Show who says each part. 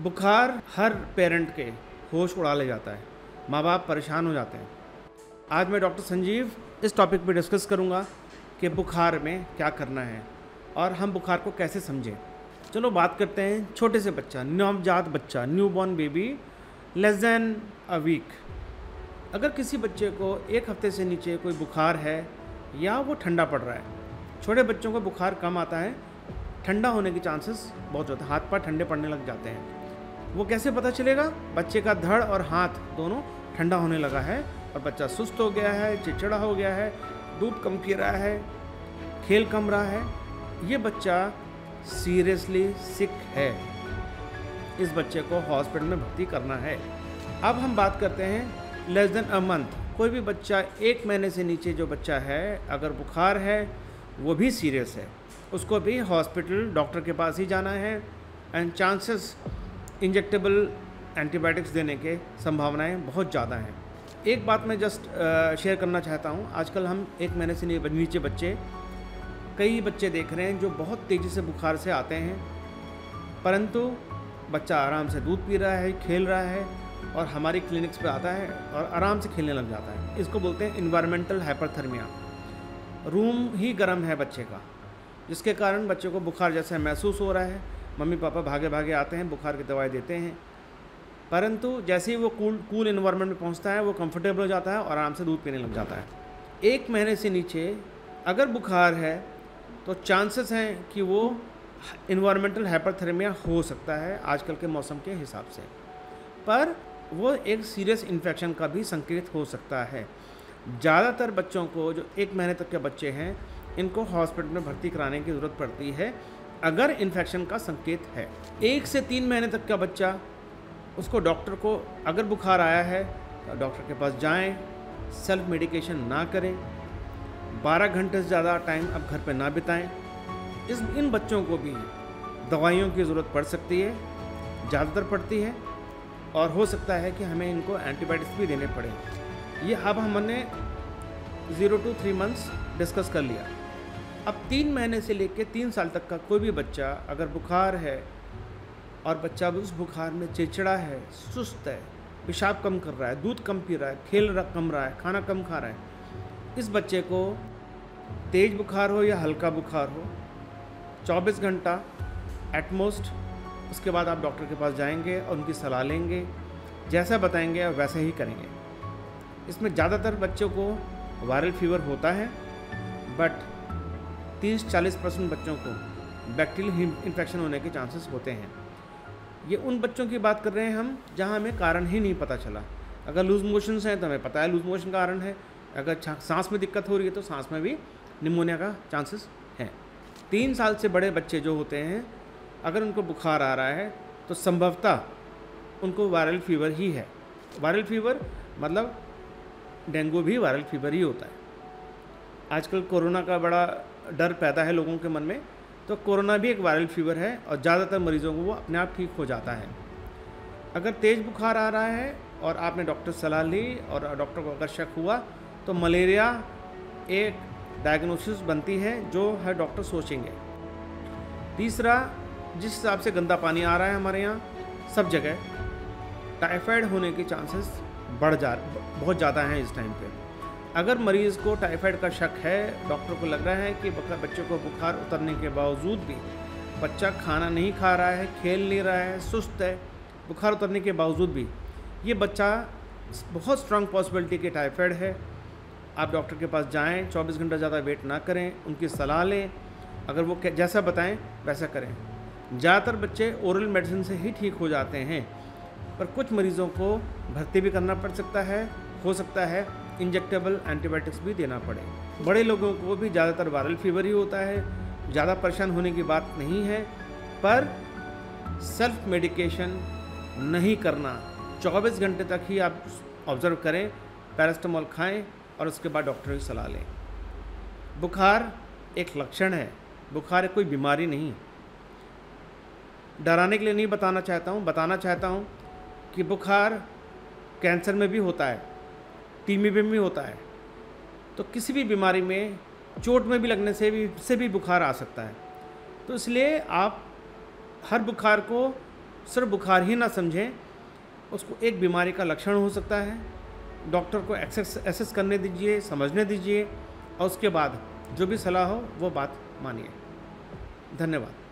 Speaker 1: बुखार हर पेरेंट के होश उड़ा ले जाता है, माँ बाप परेशान हो जाते हैं। आज मैं डॉक्टर संजीव इस टॉपिक पे डिस्कस करूँगा कि बुखार में क्या करना है और हम बुखार को कैसे समझें। चलो बात करते हैं छोटे से बच्चा, नवजात बच्चा, newborn baby, less than a week. अगर किसी बच्चे को एक हफ्ते से नीचे कोई बुखार है या वो ठंडा पड़ रहा है, छोटे बच्चों को बुखार कम आता है, ठंडा होने के चांसेस बहुत होते हैं, हाथ पाँव ठंडे पड़ने लग जाते हैं। वो कैसे पता चलेगा? बच्चे का धड़ और हाथ दोनों ठंडा होने लगा है और बच्चा सुस्त हो गया है, चिड़चिड़ा हो गया है, दूध कम पी रहा है, खेल कम रहा है, ये बच्चा सीरियसली सिक है। इस बच्चे को हॉस्पिटल में भर्ती करना है। अब हम बात करते हैं लेस देन अ मंथ। कोई भी बच्चा 1 महीने से नीचे जो बच्चा है, अगर बुखार है वो भी सीरियस है, उसको भी हॉस्पिटल डॉक्टर के पास ही जाना है एंड चांसेस इंजेक्टेबल एंटीबायोटिक्स देने के संभावनाएं बहुत ज़्यादा हैं। एक बात मैं जस्ट शेयर करना चाहता हूं, आजकल हम 1 महीने से नीचे बच्चे, कई बच्चे देख रहे हैं जो बहुत तेज़ी से बुखार से आते हैं, परंतु बच्चा आराम से दूध पी रहा है, खेल रहा है और हमारी क्लिनिक्स पे आता है और आराम से खेलने लग जाता है। इसको बोलते हैं इन्वायरमेंटल हाइपरथर्मिया। रूम ही गर्म है बच्चे का, जिसके कारण बच्चे को बुखार जैसा महसूस हो रहा है। मम्मी पापा भागे भागे आते हैं, बुखार की दवाई देते हैं, परंतु जैसे ही वो कूल इन्वायरमेंट में पहुंचता है वो कंफर्टेबल हो जाता है और आराम से दूध पीने लग जाता है। 1 महीने से नीचे अगर बुखार है तो चांसेस हैं कि वो इन्वायरमेंटल हाइपरथर्मिया हो सकता है आजकल के मौसम के हिसाब से, पर वो एक सीरियस इन्फेक्शन का भी संकेत हो सकता है। ज़्यादातर बच्चों को जो 1 महीने तक के बच्चे हैं, इनको हॉस्पिटल में भर्ती कराने की ज़रूरत पड़ती है अगर इन्फेक्शन का संकेत है। 1 से 3 महीने तक का बच्चा, उसको डॉक्टर को अगर बुखार आया है तो डॉक्टर के पास जाएं, सेल्फ मेडिकेशन ना करें, 12 घंटे से ज़्यादा टाइम अब घर पे ना बिताएं। इन बच्चों को भी दवाइयों की ज़रूरत पड़ सकती है, ज़्यादातर पड़ती है, और हो सकता है कि हमें इनको एंटीबायोटिक्स भी देने पड़े। ये अब हमने 0 to 3 मंथ्स डिस्कस कर लिया। अब 3 महीने से लेकर 3 साल तक का कोई भी बच्चा अगर बुखार है और बच्चा उस बुखार में चिड़चिड़ा है, सुस्त है, पेशाब कम कर रहा है, दूध कम पी रहा है, कम रहा है, खाना कम खा रहा है, इस बच्चे को तेज़ बुखार हो या हल्का बुखार हो, 24 घंटा एटमोस्ट, उसके बाद आप डॉक्टर के पास जाएंगे और उनकी सलाह लेंगे, जैसा बताएंगे और वैसा ही करेंगे। इसमें ज़्यादातर बच्चों को वायरल फीवर होता है, बट 30-40% बच्चों को बैक्टीरियल इन्फेक्शन होने के चांसेस होते हैं। ये उन बच्चों की बात कर रहे हैं हम जहां हमें कारण ही नहीं पता चला। अगर लूज मोशंस हैं तो हमें पता है लूज मोशन का कारण है, अगर सांस में दिक्कत हो रही है तो सांस में भी निमोनिया का चांसेस है। 3 साल से बड़े बच्चे जो होते हैं, अगर उनको बुखार आ रहा है तो संभवतः उनको वायरल फीवर ही है। वायरल फीवर मतलब डेंगू भी वायरल फीवर ही होता है। आजकल कोरोना का बड़ा डर पैदा है लोगों के मन में, तो कोरोना भी एक वायरल फीवर है और ज़्यादातर मरीज़ों को वो अपने आप ठीक हो जाता है। अगर तेज़ बुखार आ रहा है और आपने डॉक्टर सलाह ली और डॉक्टर को अगर शक हुआ तो मलेरिया एक डायग्नोसिस बनती है जो है डॉक्टर सोचेंगे। तीसरा, जिस हिसाब से गंदा पानी आ रहा है हमारे यहाँ सब जगह, टाइफाइड होने के चांसेस बहुत ज़्यादा हैं इस टाइम पे। अगर मरीज़ को टाइफाइड का शक है, डॉक्टर को लग रहा है कि बच्चे को बुखार उतरने के बावजूद भी बच्चा खाना नहीं खा रहा है, खेल नहीं रहा है, सुस्त है, बुखार उतरने के बावजूद भी ये बच्चा बहुत स्ट्रांग पॉसिबिलिटी कि टाइफाइड है, आप डॉक्टर के पास जाएं, 24 घंटा ज़्यादा वेट ना करें, उनकी सलाह लें, अगर वो जैसा बताएं वैसा करें। ज़्यादातर बच्चे ओरल मेडिसिन से ही ठीक हो जाते हैं, पर कुछ मरीज़ों को भर्ती भी करना पड़ सकता है, हो सकता है इंजेक्टेबल एंटीबायोटिक्स भी देना पड़े। बड़े लोगों को भी ज़्यादातर वायरल फीवर ही होता है, ज़्यादा परेशान होने की बात नहीं है, पर सेल्फ मेडिकेशन नहीं करना, 24 घंटे तक ही आप ऑब्ज़र्व करें, पैरास्टामोल खाएं और उसके बाद डॉक्टर की सलाह लें। बुखार एक लक्षण है, बुखार कोई बीमारी नहीं। डराने के लिए नहीं बताना चाहता हूँ कि बुखार कैंसर में भी होता है, टीबी में भी होता है, तो किसी भी बीमारी में चोट में भी लगने से भी बुखार आ सकता है। तो इसलिए आप हर बुखार को सिर्फ बुखार ही ना समझें, उसको एक बीमारी का लक्षण हो सकता है। डॉक्टर को एसेस करने दीजिए, समझने दीजिए और उसके बाद जो भी सलाह हो वो बात मानिए। धन्यवाद।